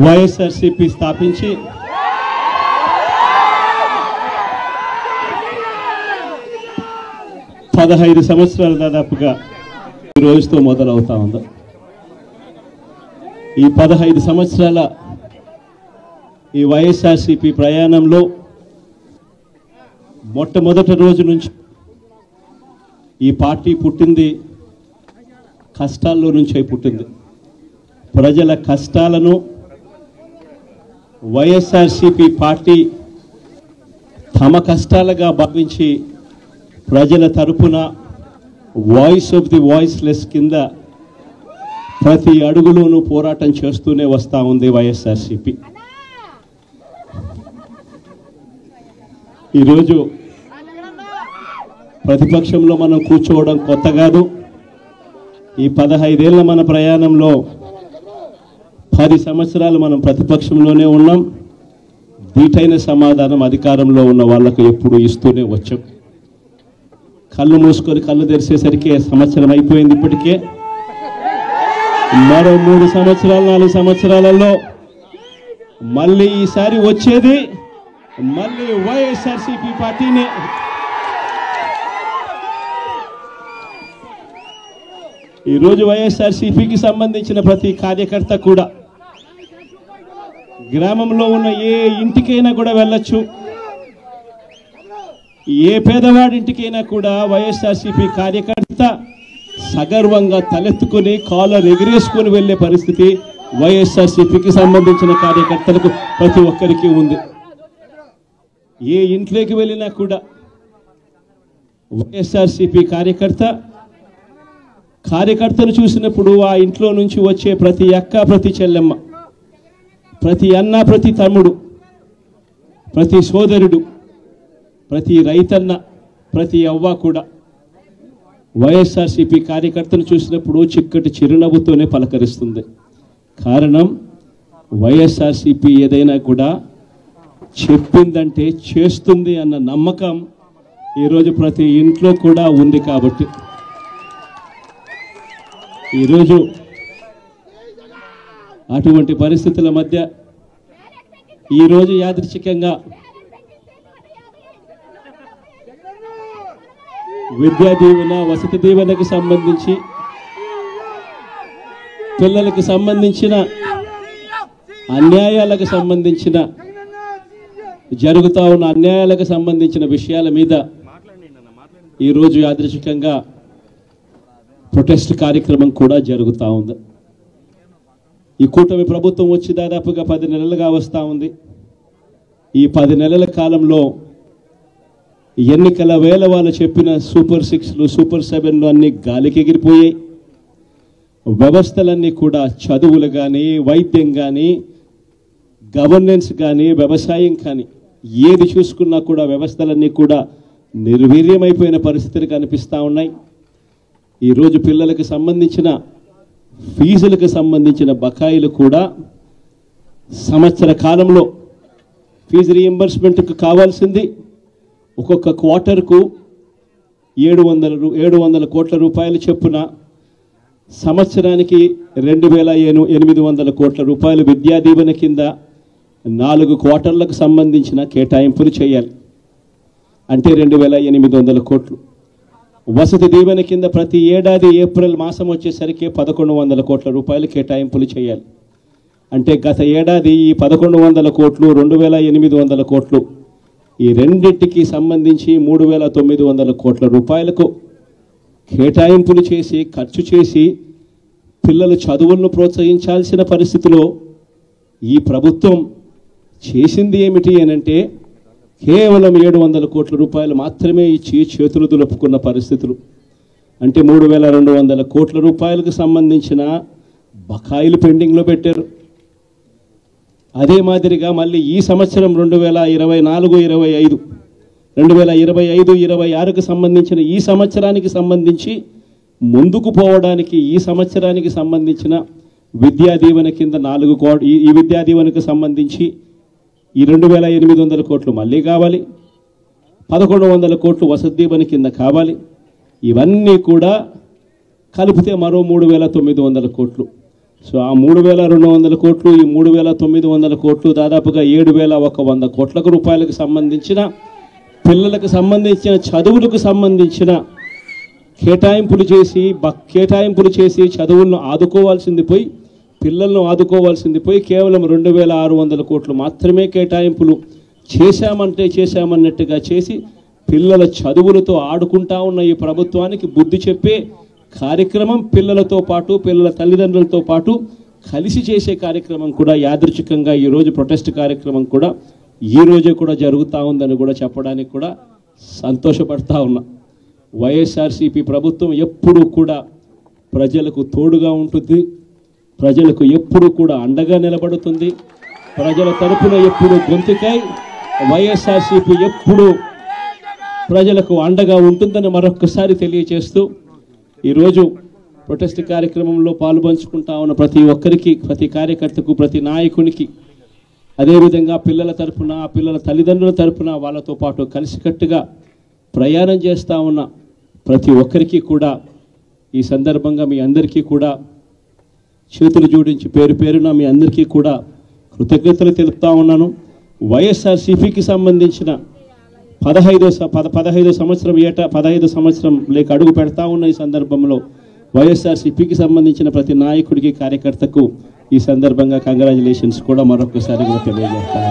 వైఎస్ఆర్సీపీ స్థాపించి పదహైదు సంవత్సరాలు దాదాపుగా ఈ రోజుతో మొదలవుతా ఉంది. ఈ 15 సంవత్సరాల ఈ వైఎస్ఆర్సీపీ ప్రయాణంలో మొట్టమొదటి రోజు నుంచి ఈ పార్టీ పుట్టింది కష్టాల్లో నుంచే పుట్టింది. ప్రజల కష్టాలను వైఎస్ఆర్సీపీ పార్టీ తమ కష్టాలుగా భావించి ప్రజల తరపున వాయిస్ ఆఫ్ ది వాయిస్లెస్ కింద ప్రతి అడుగులోనూ పోరాటం చేస్తూనే వస్తూ ఉంది వైఎస్ఆర్సీపీ. ఈరోజు ప్రతిపక్షంలో మనం కూర్చోవడం కొత్త కాదు. ఈ 15 ఏళ్ల మన ప్రయాణంలో 10 సంవత్సరాలు మనం ప్రతిపక్షంలోనే ఉన్నాం. దీటైన సమాధానం అధికారంలో ఉన్న వాళ్లకు ఎప్పుడు ఇస్తూనే వచ్చాం. కళ్ళు మూసుకొని కళ్ళు తెరిచేసరికి సంవత్సరం అయిపోయింది. ఇప్పటికే మరో 3 సంవత్సరాలు 4 సంవత్సరాలలో మళ్ళీ ఈసారి వచ్చేది మళ్ళీ వైఎస్ఆర్సీపీ పార్టీనే. ఈరోజు వైఎస్ఆర్సీపీకి సంబంధించిన ప్రతి కార్యకర్త కూడా గ్రామంలో ఉన్న ఏ ఇంటికైనా కూడా వెళ్ళొచ్చు. ఏ పేదవాడింటికైనా కూడా వైఎస్ఆర్సీపీ కార్యకర్త సగర్వంగా తలెత్తుకుని కాలర్ ఎగిరేసుకొని వెళ్లే పరిస్థితి వైఎస్ఆర్సీపీకి సంబంధించిన కార్యకర్తలకు ప్రతి ఒక్కరికి ఉంది. ఏ ఇంట్లోకి వెళ్ళినా కూడా వైఎస్ఆర్సీపీ కార్యకర్తను చూసినప్పుడు ఆ ఇంట్లో నుంచి వచ్చే ప్రతి అక్క, ప్రతి చెల్లెమ్మ, ప్రతి అన్న, ప్రతి తమ్ముడు, ప్రతి సోదరుడు, ప్రతి రైతన్న, ప్రతి అవ్వ కూడా వైఎస్ఆర్సీపీ కార్యకర్తను చూసినప్పుడు చిక్కటి చిరునవ్వుతోనే పలకరిస్తుంది. కారణం వైఎస్ఆర్సీపీ ఏదైనా కూడా చెప్పిందంటే చేస్తుంది అన్న నమ్మకం ఈరోజు ప్రతి ఇంట్లో కూడా ఉంది. కాబట్టి ఈరోజు అటువంటి పరిస్థితుల మధ్య ఈరోజు యాదృచ్ఛికంగా విద్యా దీవెన, వసతి దీవెనకు సంబంధించి పిల్లలకు సంబంధించిన అన్యాయాలకు సంబంధించిన జరుగుతూ ఉన్న అన్యాయాలకు సంబంధించిన విషయాల మీద ఈరోజు యాదృచ్ఛికంగా ప్రొటెస్ట్ కార్యక్రమం కూడా జరుగుతూ ఉంది. ఈ కూటమి ప్రభుత్వం వచ్చి దాదాపుగా 10 నెలలుగా వస్తూ ఉంది. ఈ 10 నెలల కాలంలో ఎన్నికల వేళ వాళ్ళు చెప్పిన సూపర్ 6లు, సూపర్ 7లు అన్నీ గాలికి ఎగిరిపోయాయి. వ్యవస్థలన్నీ కూడా చదువులు కానీ, వైద్యం కానీ, గవర్నెన్స్ కానీ, వ్యవసాయం కానీ ఏది చూసుకున్నా కూడా వ్యవస్థలన్నీ కూడా నిర్వీర్యమైపోయిన పరిస్థితులు కనిపిస్తూ ఉన్నాయి. ఈరోజు పిల్లలకు సంబంధించిన ఫీజులకు సంబంధించిన బకాయిలు కూడా సంవత్సర కాలంలో ఫీజు రీఎంబర్స్మెంట్కు కావాల్సింది ఒక్కొక్క క్వార్టర్కు 700 కోట్ల రూపాయలు చొప్పున సంవత్సరానికి 2800 కోట్ల రూపాయలు విద్యా దీవెన కింద 4 క్వార్టర్లకు సంబంధించిన కేటాయింపులు చేయాలి. అంటే 2800 కోట్లు. వసతి దీవెన కింద ప్రతి ఏడాది ఏప్రిల్ మాసం వచ్చేసరికి 1100 కోట్ల రూపాయలు కేటాయింపులు చేయాలి. అంటే గత ఏడాది ఈ 1100 కోట్లు, 2800 కోట్లు, ఈ రెండింటికి సంబంధించి 3900 కోట్ల రూపాయలకు కేటాయింపులు చేసి ఖర్చు చేసి పిల్లల చదువులను ప్రోత్సహించాల్సిన పరిస్థితిలో ఈ ప్రభుత్వం చేసింది ఏమిటి అనంటే కేవలం 700 కోట్ల రూపాయలు మాత్రమే ఇచ్చి చేతులు దులుపుకున్న పరిస్థితులు. అంటే 3200 కోట్ల రూపాయలకు సంబంధించిన బకాయిలు పెండింగ్లో పెట్టారు. అదే మాదిరిగా మళ్ళీ ఈ సంవత్సరం 2024-25, 2025-26కు సంబంధించిన ఈ సంవత్సరానికి సంబంధించి ముందుకు పోవడానికి ఈ సంవత్సరానికి సంబంధించిన విద్యా దీవెన కింద 4 కోట్లు, ఈ విద్యా దీవెనకు సంబంధించి ఈ 2800 కోట్లు మళ్ళీ కావాలి. 1100 కోట్లు వసతి దీవెన కింద కావాలి. ఇవన్నీ కూడా కలిపితే మరో 3900 కోట్లు. సో ఆ 3,200 కోట్లు, ఈ 3,900 కోట్లు, దాదాపుగా 7,100 కోట్ల రూపాయలకు సంబంధించిన పిల్లలకు సంబంధించిన చదువులకు సంబంధించిన కేటాయింపులు చేసి చదువులను ఆదుకోవాల్సింది పోయి, పిల్లలను ఆదుకోవాల్సింది పోయి కేవలం 2,600 కోట్లు మాత్రమే కేటాయింపులు చేశామన్నట్టుగా చేసి పిల్లల చదువులతో ఆడుకుంటా ఉన్న ఈ ప్రభుత్వానికి బుద్ధి చెప్పే కార్యక్రమం పిల్లలతో పాటు, పిల్లల తల్లిదండ్రులతో పాటు కలిసి చేసే కార్యక్రమం కూడా యాదృచ్ఛికంగా ఈరోజు ప్రొటెస్ట్ కార్యక్రమం కూడా ఈ రోజే కూడా జరుగుతూ ఉందని కూడా చెప్పడానికి కూడా సంతోషపడతా ఉన్నా. వైఎస్ఆర్సీపీ ప్రభుత్వం ఎప్పుడూ కూడా ప్రజలకు తోడుగా ఉంటుంది, ప్రజలకు ఎప్పుడూ కూడా అండగా నిలబడుతుంది, ప్రజల తరపున ఎప్పుడు గొంతుకై వైఎస్ఆర్సీపీ ఎప్పుడూ ప్రజలకు అండగా ఉంటుందని మరొక్కసారి తెలియజేస్తూ ఈరోజు ప్రొటెస్ట్ కార్యక్రమంలో పాల్పంచుకుంటా ఉన్న ప్రతి ఒక్కరికి, ప్రతి కార్యకర్తకు, ప్రతి నాయకునికి, అదేవిధంగా పిల్లల తరపున, పిల్లల తల్లిదండ్రుల తరపున వాళ్ళతో పాటు కలిసికట్టుగా ప్రయాణం చేస్తూ ఉన్న ప్రతి ఒక్కరికి కూడా ఈ సందర్భంగా మీ అందరికీ కూడా చేతులు జోడించి పేరు పేరున మీ అందరికీ కూడా కృతజ్ఞతలు తెలుపుతా ఉన్నాను. వైఎస్ఆర్సీపీకి సంబంధించిన 15 సంవత్సరం లేక అడుగు పెడతా ఉన్న ఈ సందర్భంలో వైఎస్ఆర్సీపీకి సంబంధించిన ప్రతి నాయకుడికి, కార్యకర్తకు ఈ సందర్భంగా కంగ్రాచులేషన్స్ కూడా మరొకసారి కూడా తెలియజేస్తాను.